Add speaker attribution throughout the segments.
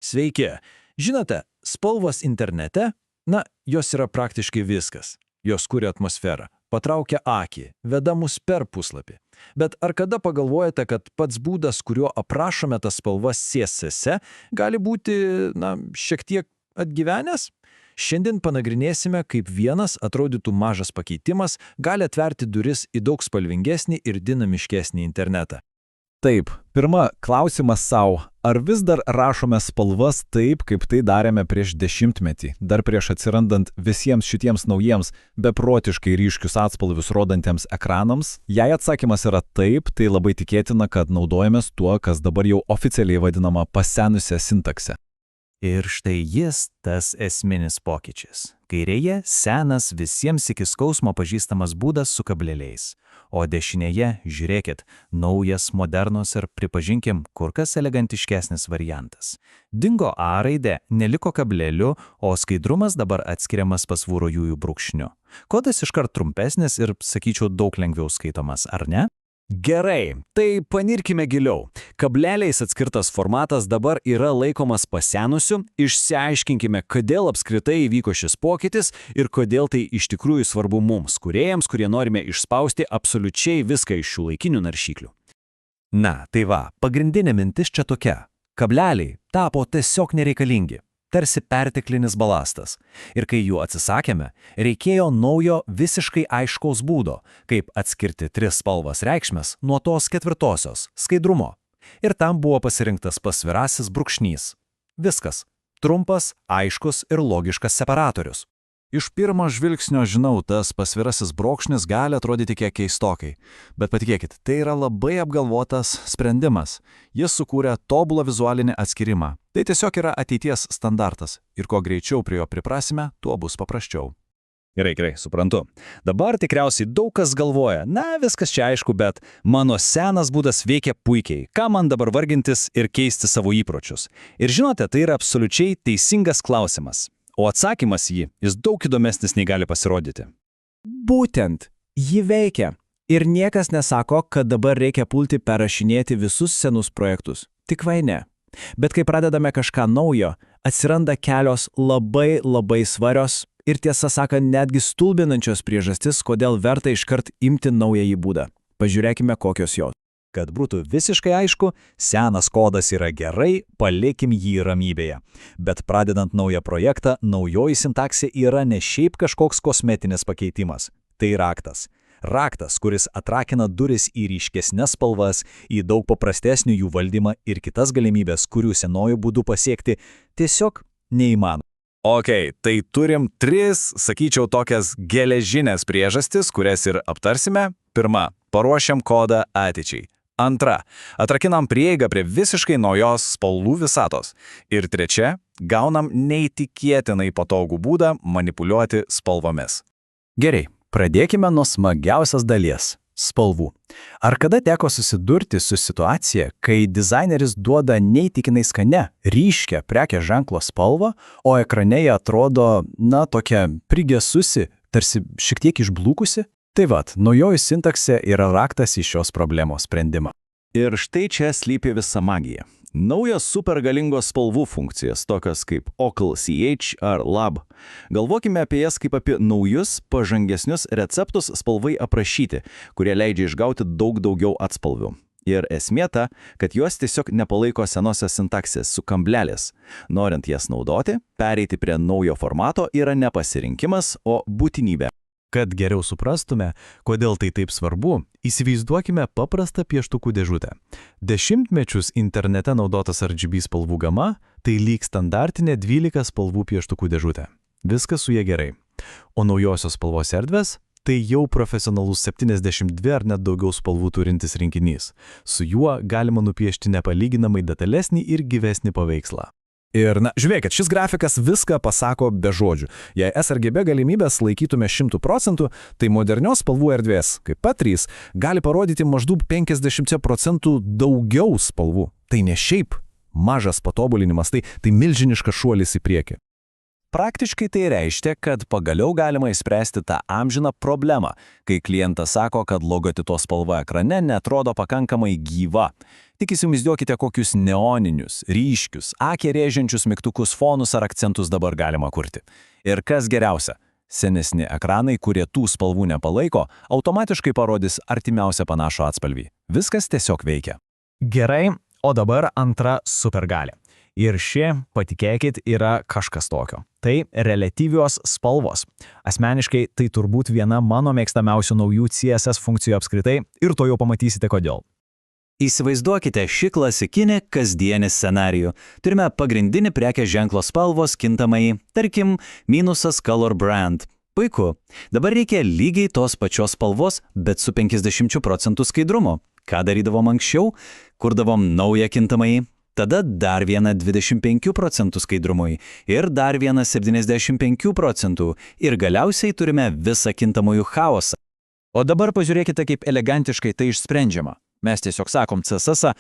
Speaker 1: Sveiki. Žinote, spalvos internete, jos yra praktiškai viskas. Jos kuria atmosferą, patraukia akį, veda mus per puslapį. Bet ar kada pagalvojate, kad pats būdas, kuriuo aprašome tas spalvas CSS, gali būti, šiek tiek atgyvenęs? Šiandien panagrinėsime, kaip vienas atrodytų mažas pakeitimas gali atverti duris į daug spalvingesnį ir dinamiškesnį internetą.
Speaker 2: Taip, pirma, klausimas sau, ar vis dar rašome spalvas taip, kaip tai darėme prieš 10-metį, dar prieš atsirandant visiems šitiems naujiems, beprotiškai ryškius atspalvius rodantiems ekranams? Jei atsakymas yra taip, tai labai tikėtina, kad naudojamės tuo, kas dabar jau oficialiai vadinama pasenusią sintaksę.
Speaker 3: Ir štai jis tas esminis pokytis. Kairėje senas visiems iki skausmo pažįstamas būdas su kableliais, o dešinėje, žiūrėkit, naujas, modernus ir, pripažinkim, kur kas elegantiškesnis variantas. Dingo A raidė, neliko kablelių, o skaidrumas dabar atskiriamas pasvūrojųjų brūkšniu. Kodas iškart trumpesnis ir, sakyčiau, daug lengviau skaitomas, ar ne?
Speaker 4: Gerai, tai panirkime giliau. Kableliais atskirtas formatas dabar yra laikomas pasenusiu, išsiaiškinkime, kodėl apskritai įvyko šis pokytis ir kodėl tai iš tikrųjų svarbu mums, kūrėjams, kurie norime išspausti absoliučiai viską iš šių laikinių naršyklių.
Speaker 3: Tai va, pagrindinė mintis čia tokia. Kableliai tapo tiesiog nereikalingi. Tarsi perteklinis balastas. Ir kai jų atsisakėme, reikėjo naujo visiškai aiškaus būdo, kaip atskirti 3 spalvas reikšmes nuo tos 4-osios – skaidrumo. Ir tam buvo pasirinktas pasvirasis brūkšnys. Viskas. Trumpas, aiškus ir logiškas separatorius.
Speaker 2: Iš pirmo žvilgsnio žinau, tas pasvirasis brūkšnis gali atrodyti kiek keistokai. Bet patikėkit, tai yra labai apgalvotas sprendimas. Jis sukūrė tobulą vizualinį atskirimą. Tai tiesiog yra ateities standartas. Ir kuo greičiau prie jo priprasime, tuo bus paprasčiau.
Speaker 4: Gerai, suprantu. Dabar tikriausiai daug kas galvoja, viskas čia aišku, bet mano senas būdas veikia puikiai. Ką man dabar vargintis ir keisti savo įpročius? Ir žinote, tai yra absoliučiai teisingas klausimas. O atsakymas jis daug įdomesnis nei gali pasirodyti.
Speaker 5: Būtent, ji veikia. Ir niekas nesako, kad dabar reikia pulti perrašinėti visus senus projektus. Tikrai ne. Bet kai pradedame kažką naujo, atsiranda kelios labai svarios ir tiesą sakant netgi stulbinančios priežastis, kodėl verta iškart imti naująjį būdą. Pažiūrėkime, kokios jos.
Speaker 4: Kad būtų visiškai aišku, senas kodas yra gerai, palikim jį ramybėje. Bet pradedant naują projektą, naujoji sintaksė yra ne šiaip kažkoks kosmetinis pakeitimas. Tai raktas. Raktas, kuris atrakina duris į ryškesnes spalvas, į daug paprastesnių jų valdymą ir kitas galimybės, kurių senojų būdų pasiekti tiesiog neįmanoma. Tai turim 3, sakyčiau, tokias geležinės priežastis, kurias ir aptarsime. Pirma, paruošiam kodą ateičiai. Antra, atrakinam prieigą prie visiškai naujos spalvų visatos. Ir trečia, gaunam neįtikėtinai patogų būdą manipuliuoti spalvomis.
Speaker 5: Gerai, pradėkime nuo smagiausios dalies – spalvų. Ar kada teko susidurti su situacija, kai dizaineris duoda neįtikinai skane, ryškią prekės ženklo spalvą, o ekrane jie atrodo, tokia prigesusi, tarsi šiek tiek išblūkusi? Tai naujoji sintaksė yra raktas į šios problemos sprendimą.
Speaker 4: Ir štai čia slypi visa magija. Naujos supergalingos spalvų funkcijas, tokios kaip OCLCH ar Lab. Galvokime apie jas kaip apie naujus, pažangesnius receptus spalvai aprašyti, kurie leidžia išgauti daug daugiau atspalvių. Ir esmė ta, kad jos tiesiog nepalaiko senosios sintaksės su kamblelės. Norint jas naudoti, pereiti prie naujo formato yra ne pasirinkimas, o būtinybė.
Speaker 2: Kad geriau suprastume, kodėl tai taip svarbu, įsivaizduokime paprastą pieštukų dėžutę. 10-mečius internete naudotas RGB spalvų gama – tai lyg standartinė 12 spalvų pieštukų dėžutė. Viskas su ja gerai. O naujosios spalvos erdvės – tai jau profesionalus 72 ar net daugiau spalvų turintis rinkinys. Su juo galima nupiešti nepalyginamai detalesnį ir gyvesnį paveikslą.
Speaker 5: Ir, žiūrėkit, šis grafikas viską pasako be žodžių. Jei sRGB galimybės laikytume 100%, tai modernios spalvų erdvės, kaip P3, gali parodyti maždaug 50% daugiau spalvų. Tai ne šiaip mažas patobulinimas, tai milžiniškas šuolis į priekį. Praktiškai tai reiškia, kad pagaliau galima išspręsti tą amžiną problemą, kai klientas sako, kad logotito spalva ekrane netrodo pakankamai gyva. Tik įsivaizduokite, kokius neoninius, ryškius, akį rėžiančius mygtukus, fonus ar akcentus dabar galima kurti. Ir kas geriausia, senesni ekranai, kurie tų spalvų nepalaiko, automatiškai parodys artimiausią panašų atspalvį. Viskas tiesiog veikia.
Speaker 3: Gerai, o dabar antra supergalė. Ir ši, patikėkit, yra kažkas tokio. Tai reliatyvios spalvos. Asmeniškai tai turbūt viena mano mėgstamiausių naujų CSS funkcijų apskritai ir to jau pamatysite kodėl.
Speaker 4: Įsivaizduokite šį klasikinį kasdienį scenarijų. Turime pagrindinį prekės ženklo spalvos kintamai, tarkim, minusas color brand. Puiku. Dabar reikia lygiai tos pačios spalvos, bet su 50% skaidrumu. Ką darydavom anksčiau? Kurdavom naują kintamai. Tada dar vieną 25% skaidrumui ir dar vieną 75% ir galiausiai turime visą kintamųjų chaosą.
Speaker 1: O dabar pažiūrėkite, kaip elegantiškai tai išsprendžiama. Mes tiesiog sakom CSS,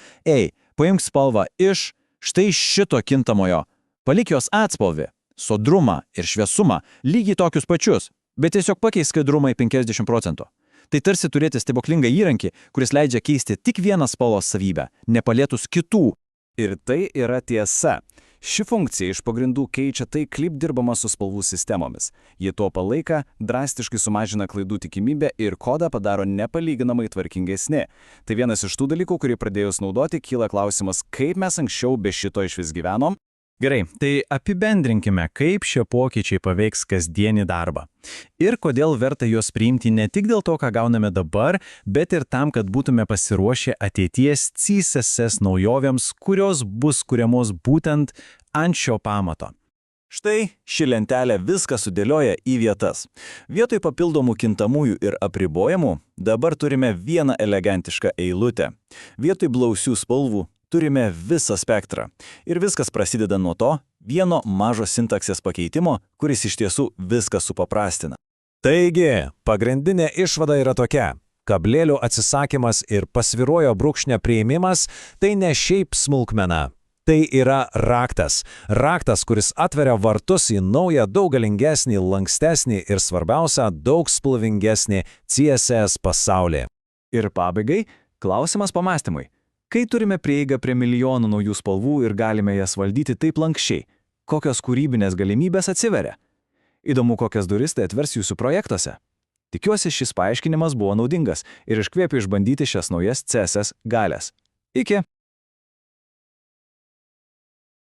Speaker 1: paimk spalvą iš štai šito kintamojo, palik jos atspalvį, sodrumą ir šviesumą lygiai tokius pačius, bet tiesiog pakeis skaidrumą į 50%. Tai tarsi turėti stebuklingą įrankį, kuris leidžia keisti tik vieną spalvos savybę, nepalietus kitų.
Speaker 5: Ir tai yra tiesa. Ši funkcija iš pagrindų keičia tai, kaip dirbama su spalvų sistemomis. Ji tuopą laiką drastiškai sumažina klaidų tikimybę ir kodą padaro nepalyginamai tvarkingesni. Tai vienas iš tų dalykų, kurį pradėjus naudoti, kyla klausimas, kaip mes anksčiau be šito išvis gyvenom.
Speaker 1: Gerai, tai apibendrinkime, kaip šie pokyčiai paveiks kasdienį darbą. Ir kodėl verta juos priimti ne tik dėl to, ką gauname dabar, bet ir tam, kad būtume pasiruošę ateities CSS naujovėms, kurios bus kuriamos būtent ant šio pamato.
Speaker 5: Štai ši lentelė viską sudėlioja į vietas. Vietoj papildomų kintamųjų ir apribojimų dabar turime vieną elegantišką eilutę. Vietoj blausių spalvų turime visą spektrą. Ir viskas prasideda nuo to vieno mažo sintaksės pakeitimo, kuris iš tiesų viską supaprastina.
Speaker 6: Taigi, pagrindinė išvada yra tokia. Kablelių atsisakymas ir pasvirojo brūkšnio priėmimas tai ne šiaip smulkmena. Tai yra raktas. Raktas, kuris atveria vartus į naują, daug galingesnį, lankstesnį ir svarbiausia, daug spalvingesnį CSS pasaulį.
Speaker 4: Ir pabaigai, klausimas pamastymui. Kai turime prieigą prie milijonų naujų spalvų ir galime jas valdyti taip lankščiai, kokios kūrybinės galimybės atsiveria? Įdomu, kokias duris tai atvers jūsų projektuose. Tikiuosi, šis paaiškinimas buvo naudingas ir iškvėpė išbandyti šias naujas CSS galias. Iki!